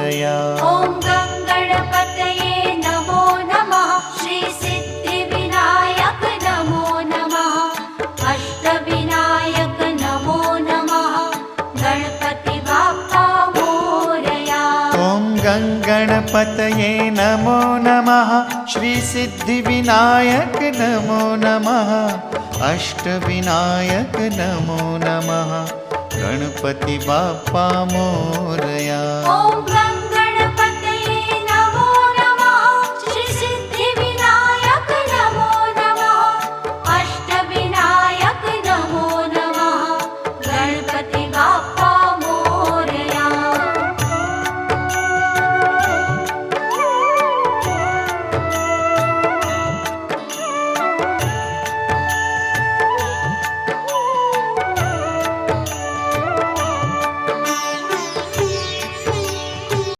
मोरया। ॐ गणपतये नमो नमः। श्री सिद्धिविनायक नमो नमः। अष्टविनायक नमो नमः। गणपति बाप्पा मोरया। ॐ गणपतये नमो नमः। श्री सिद्धिविनायक नमो नमः। अष्टविनायक नमो नमः। गणपति बाप्पा मोरया।